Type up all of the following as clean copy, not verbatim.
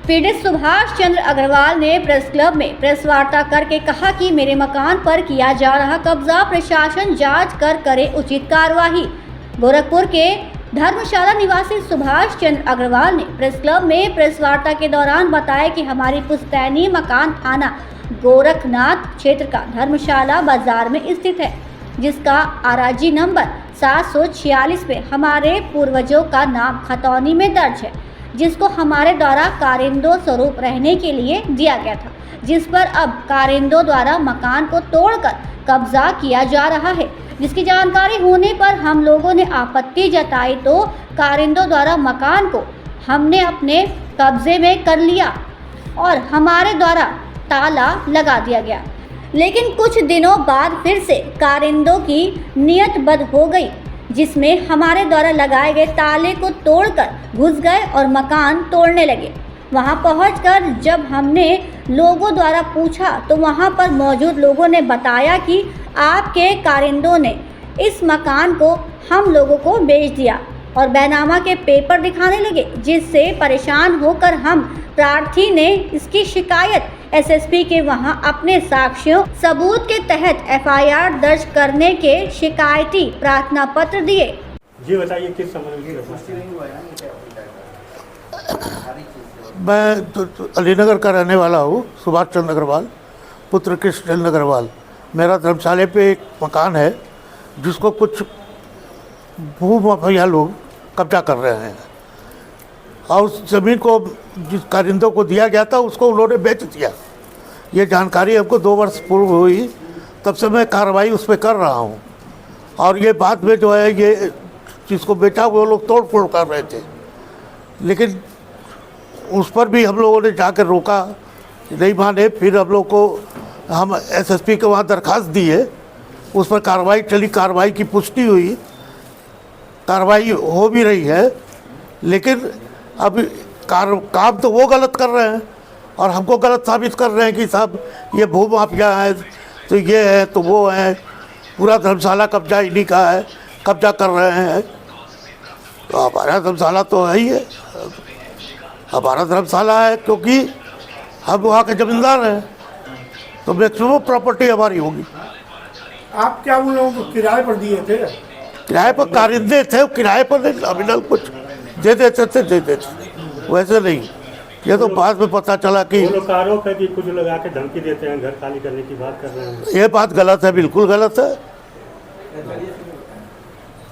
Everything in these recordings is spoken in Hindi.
पीड़ित सुभाष चंद्र अग्रवाल ने प्रेस क्लब में प्रेस वार्ता करके कहा कि मेरे मकान पर किया जा रहा कब्जा प्रशासन जांच कर करे उचित कार्यवाही। गोरखपुर के धर्मशाला निवासी सुभाष चंद्र अग्रवाल ने प्रेस क्लब में प्रेस वार्ता के दौरान बताया कि हमारी पुश्तैनी मकान थाना गोरखनाथ क्षेत्र का धर्मशाला बाजार में स्थित है, जिसका आराजी नंबर 746 पे हमारे पूर्वजों का नाम खतौनी में दर्ज है, जिसको हमारे द्वारा कारिंदों स्वरूप रहने के लिए दिया गया था, जिस पर अब कारिंदों द्वारा मकान को तोड़कर कब्जा किया जा रहा है। जिसकी जानकारी होने पर हम लोगों ने आपत्ति जताई तो कारिंदों द्वारा मकान को हमने अपने कब्जे में कर लिया और हमारे द्वारा ताला लगा दिया गया। लेकिन कुछ दिनों बाद फिर से कारिंदों की नियत बद हो गई, जिसमें हमारे द्वारा लगाए गए ताले को तोड़कर घुस गए और मकान तोड़ने लगे। वहां पहुंचकर जब हमने लोगों द्वारा पूछा तो वहां पर मौजूद लोगों ने बताया कि आपके कारिंदों ने इस मकान को हम लोगों को बेच दिया और बैनामा के पेपर दिखाने लगे, जिससे परेशान होकर हम प्रार्थी ने इसकी शिकायत एसएसपी के वहां अपने साक्ष्यों सबूत के तहत एफआईआर दर्ज करने के शिकायती प्रार्थना पत्र दिए। जी बताइए किस संबंध मैं तो अलीनगर का रहने वाला हूँ, सुभाष चंद्र अग्रवाल, पुत्र कृष्ण अग्रवाल। मेरा धर्मशाला पे एक मकान है जिसको कुछ भू माफिया लोग कब्जा कर रहे हैं और उस ज़मीन को जिस कारिंदों को दिया गया था उसको उन्होंने बेच दिया। ये जानकारी हमको 2 वर्ष पूर्व हुई, तब से मैं कार्रवाई उस पर कर रहा हूँ और ये बाद में जो है ये जिसको बेचा वो लोग तोड़ फोड़ कर रहे थे, लेकिन उस पर भी हम लोगों ने जाकर रोका, नहीं माने। फिर हम लोग को हम एसएसपी के वहाँ दरखास्त दी है, उस पर कार्रवाई चली, कार्रवाई की पुष्टि हुई, कार्रवाई हो भी रही है, लेकिन अब काम तो वो गलत कर रहे हैं और हमको गलत साबित कर रहे हैं कि साहब ये भू माफिया है, तो ये है तो वो है, पूरा धर्मशाला कब्जा इन्हीं का है, कब्जा कर रहे हैं। तो हमारा धर्मशाला तो है ही है, हमारा धर्मशाला है क्योंकि हम वहाँ के जमींदार हैं, तो मैक्सिमम प्रॉपर्टी हमारी होगी। आप क्या उन लोगों को किराए पर दिए थे? किराए पर कारिंदे थे, किराए पर नहीं, नॉमिनल कुछ दे देते थे, दे देते, वैसे नहीं। ये तो बाद में पता चला कि वो लोग आरोप है कि कुछ लोग आके धमकी देते हैं, घर खाली करने की बात कर रहे हैं। ये बात गलत है, बिल्कुल गलत है।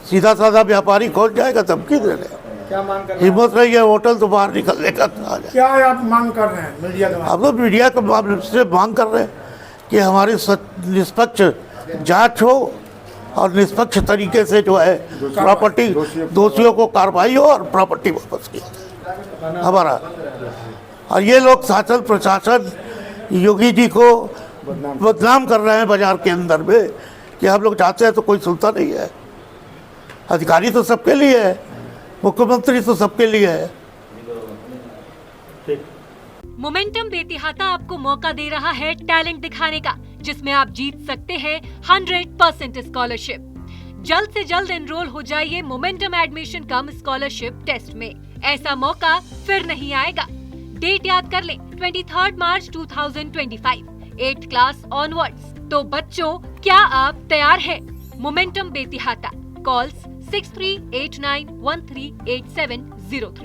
सीधा साधा व्यापारी कौन जाएगा धमकी देने? क्या मांग कर रहे हैं? हिम्मत रही है होटल तो बाहर निकलने का। क्या आप मांग कर रहे हैं मीडिया के? हम लोग मीडिया के मामले से मांग कर रहे हैं कि हमारी निष्पक्ष जांच हो और निष्पक्ष तरीके से जो है प्रॉपर्टी दोषियों को कार्रवाई हो और प्रॉपर्टी वापस की हमारा। और ये लोग शासन प्रशासन योगी जी को बदनाम कर रहे हैं बाजार के अंदर में कि हम लोग चाहते हैं तो कोई सुनता नहीं है। अधिकारी तो सबके लिए है, मुख्यमंत्री तो सबके लिए है। मोमेंटम बेतिहाता आपको मौका दे रहा है टैलेंट दिखाने का, जिसमें आप जीत सकते हैं 100% स्कॉलरशिप। जल्द से जल्द एनरोल हो जाइए momentum admission cum scholarship test में। ऐसा मौका फिर नहीं आएगा। डेट याद कर लें, 23 मार्च 2025, 8th क्लास ऑनवर्ड्स। तो बच्चों, क्या आप तैयार हैं? मोमेंटम बेतिहाता, कॉल्स 6389138703।